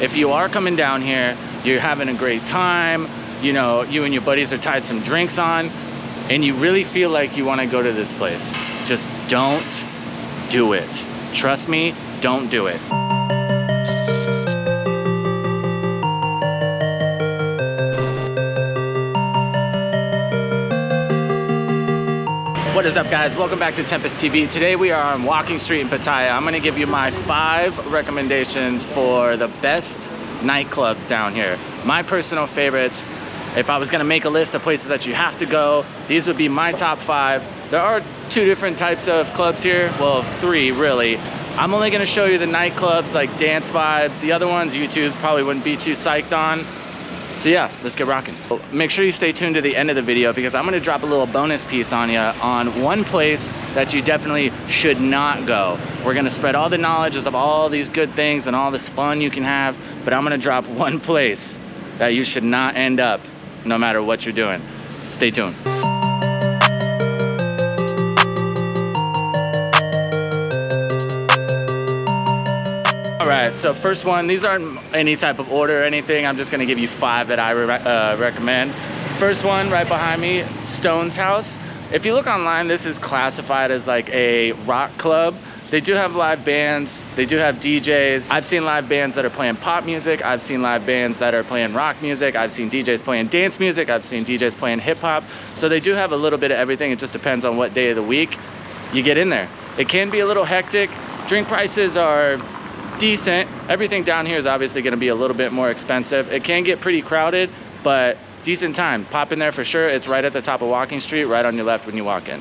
if you are coming down here, you're having a great time, you know, you and your buddies are tied some drinks on, and you really feel like you want to go to this place, just don't do it. Trust me, don't do it. What is up, guys? Welcome back to Tempus TV. Today we are on Walking Street in Pattaya. I'm gonna give you my 5 recommendations for the best nightclubs down here. My personal favorites. If I was gonna make a list of places that you have to go, these would be my top 5. There are 2 different types of clubs here. Well, 3 really. I'm only gonna show you the nightclubs, like dance vibes. The other ones, YouTube probably wouldn't be too psyched on. So yeah, let's get rocking. Make sure you stay tuned to the end of the video because I'm gonna drop a little bonus piece on you on one place that you definitely should not go. We're gonna spread all the knowledge of all these good things and all this fun you can have, but I'm gonna drop one place that you should not end up no matter what you're doing. Stay tuned. All right, so first one, these aren't any type of order or anything. I'm just gonna give you 5 that I recommend. First one right behind me, Stone's House. If you look online, this is classified as like a rock club. They do have live bands, they do have DJs. I've seen live bands that are playing pop music. I've seen live bands that are playing rock music. I've seen DJs playing dance music. I've seen DJs playing hip hop. So they do have a little bit of everything. It just depends on what day of the week you get in there. It can be a little hectic. Drink prices are decent. Everything down here is obviously going to be a little bit more expensive. It can get pretty crowded, but decent time. Pop in there for sure. It's right at the top of Walking Street, right on your left when you walk in.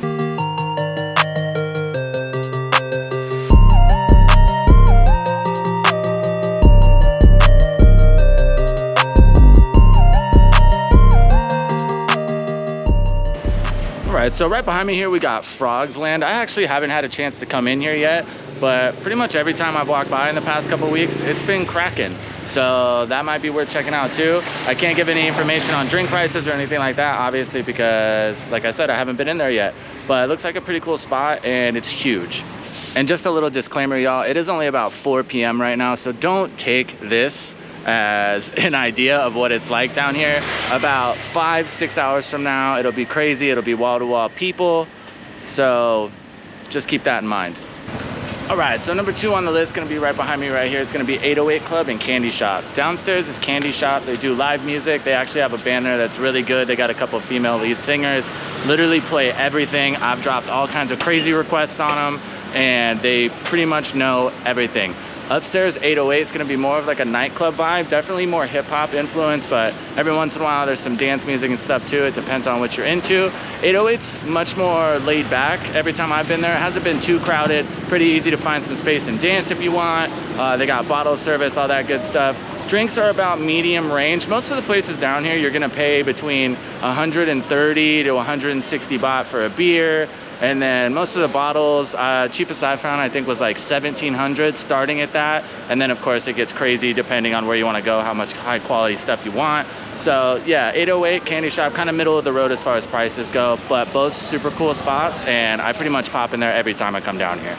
All right, so right behind me here we got Frogs Land. I actually haven't had a chance to come in here yet, but pretty much every time I've walked by in the past couple weeks, it's been cracking. So that might be worth checking out too. I can't give any information on drink prices or anything like that, obviously, because like I said, I haven't been in there yet, but it looks like a pretty cool spot and it's huge. And just a little disclaimer, y'all, it is only about 4 p.m. right now, so don't take this as an idea of what it's like down here. About 5-6 hours from now, it'll be crazy. It'll be wall-to-wall people. So just keep that in mind. All right, so number 2 on the list, gonna be right behind me right here. It's gonna be 808 Club and Candy Shop. Downstairs is Candy Shop. They do live music. They actually have a band there that's really good. They got a couple of female lead singers, literally play everything. I've dropped all kinds of crazy requests on them and they pretty much know everything. Upstairs, 808, it's gonna be more of like a nightclub vibe, definitely more hip hop influence, but every once in a while there's some dance music and stuff too. It depends on what you're into. 808's much more laid back. Every time I've been there, it hasn't been too crowded. Pretty easy to find some space and dance if you want. They got bottle service, all that good stuff. Drinks are about medium range. Most of the places down here, you're gonna pay between 130 to 160 baht for a beer. And then most of the bottles, cheapest I found I think was like 1,700 starting at that. And then of course it gets crazy depending on where you want to go, how much high quality stuff you want. So yeah, 808 Candy Shop, kind of middle of the road as far as prices go, but both super cool spots and I pretty much pop in there every time I come down here.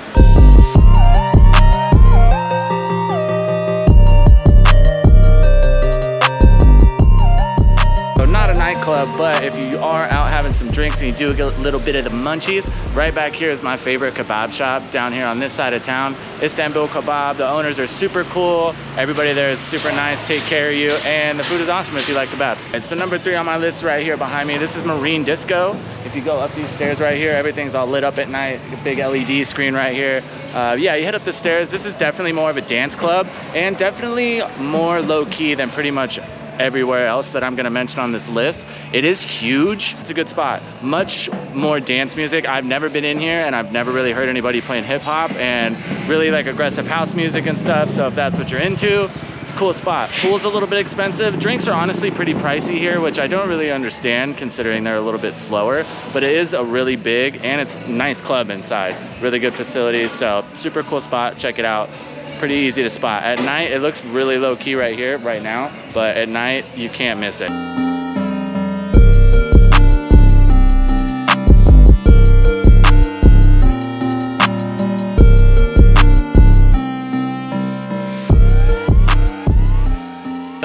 Not a nightclub, but if you are out having some drinks and you do get a little bit of the munchies, right back here is my favorite kebab shop down here on this side of town, Istanbul Kebab. The owners are super cool. Everybody there is super nice, take care of you, and the food is awesome if you like kebabs. And so number 3 on my list right here behind me, this is Marine Disco. If you go up these stairs right here, everything's all lit up at night, a big LED screen right here. Yeah, you head up the stairs. This is definitely more of a dance club and definitely more low-key than pretty much everywhere else that I'm gonna mention on this list. It is huge. It's a good spot. Much more dance music. I've never been in here and I've never really heard anybody playing hip hop and really like aggressive house music and stuff. So if that's what you're into, it's a cool spot. Pool's a little bit expensive. Drinks are honestly pretty pricey here, which I don't really understand considering they're a little bit slower, but it is a really big and it's a nice club inside. Really good facilities. So super cool spot. Check it out. Pretty easy to spot. At night, it looks really low key right here, right now, but at night, you can't miss it.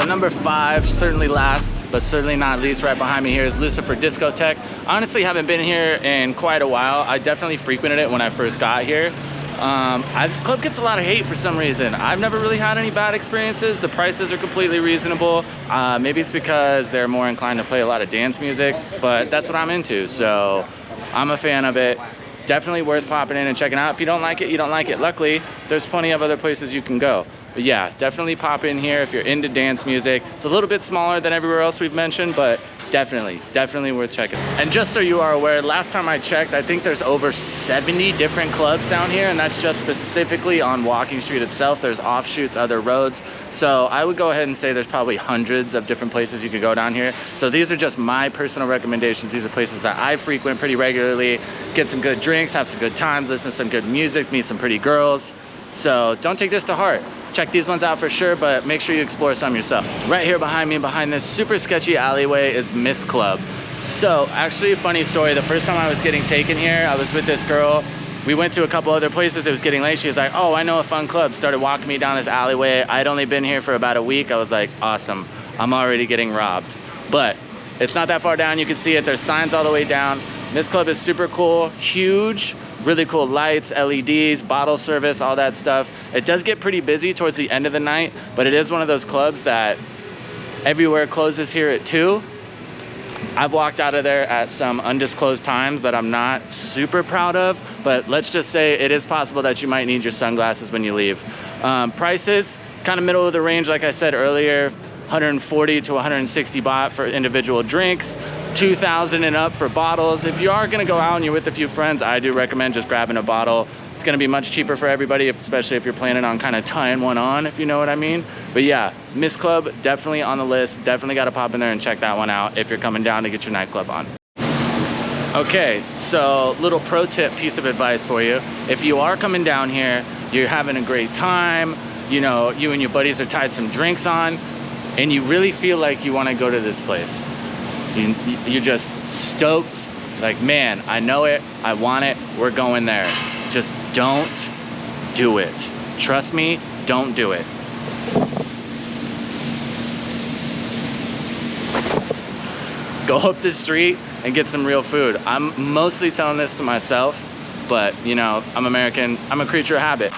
So number 5, certainly last, but certainly not least, right behind me here is Lucifer Discotheque. Honestly, haven't been here in quite a while. I definitely frequented it when I first got here. This club gets a lot of hate for some reason. I've never really had any bad experiences. The prices are completely reasonable. Maybe it's because they're more inclined to play a lot of dance music, but that's what I'm into. So I'm a fan of it. Definitely worth popping in and checking out. If you don't like it, you don't like it. Luckily, there's plenty of other places you can go. But yeah, definitely pop in here if you're into dance music. It's a little bit smaller than everywhere else we've mentioned, but definitely worth checking. And just so you are aware, last time I checked, I think there's over 70 different clubs down here, and that's just specifically on Walking Street itself. There's offshoots, other roads. So I would go ahead and say there's probably hundreds of different places you could go down here. So these are just my personal recommendations. These are places that I frequent pretty regularly, get some good drinks, have some good times, listen to some good music, meet some pretty girls. So don't take this to heart. Check these ones out for sure, but make sure you explore some yourself. Right here behind me, behind this super sketchy alleyway, is Miss Club. So actually a funny story, the first time I was getting taken here, I was with this girl. We went to a couple other places, it was getting late. She was like, oh, I know a fun club. Started walking me down this alleyway. I'd only been here for about a week. I was like, awesome, I'm already getting robbed. But it's not that far down, you can see it. There's signs all the way down. This club is super cool, huge, really cool lights, LEDs, bottle service, all that stuff. It does get pretty busy towards the end of the night, but it is one of those clubs that everywhere closes here at 2. I've walked out of there at some undisclosed times that I'm not super proud of, but let's just say it is possible that you might need your sunglasses when you leave. Prices, kind of middle of the range, like I said earlier, 140 to 160 baht for individual drinks, 2,000 and up for bottles. If you are gonna go out and you're with a few friends, I do recommend just grabbing a bottle. It's gonna be much cheaper for everybody, especially if you're planning on kind of tying one on, if you know what I mean. But yeah, Miss Club, definitely on the list. Definitely gotta pop in there and check that one out if you're coming down to get your nightclub on. Okay, so little pro tip piece of advice for you. If you are coming down here, you're having a great time, you know, you and your buddies are tied some drinks on, and you really feel like you wanna go to this place. You're just stoked, like, man, I know it, I want it, we're going there. Just don't do it. Trust me, don't do it. Go up the street and get some real food. I'm mostly telling this to myself, but you know, I'm American, I'm a creature of habit.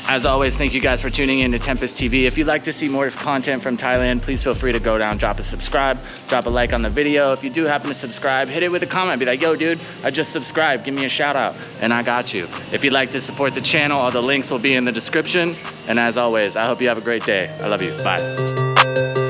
As always, thank you guys for tuning in to Tempus TV. If you'd like to see more content from Thailand, please feel free to go down, drop a subscribe, drop a like on the video. If you do happen to subscribe, hit it with a comment. Be like, yo, dude, I just subscribed. Give me a shout out, and I got you. If you'd like to support the channel, all the links will be in the description. And as always, I hope you have a great day. I love you. Bye.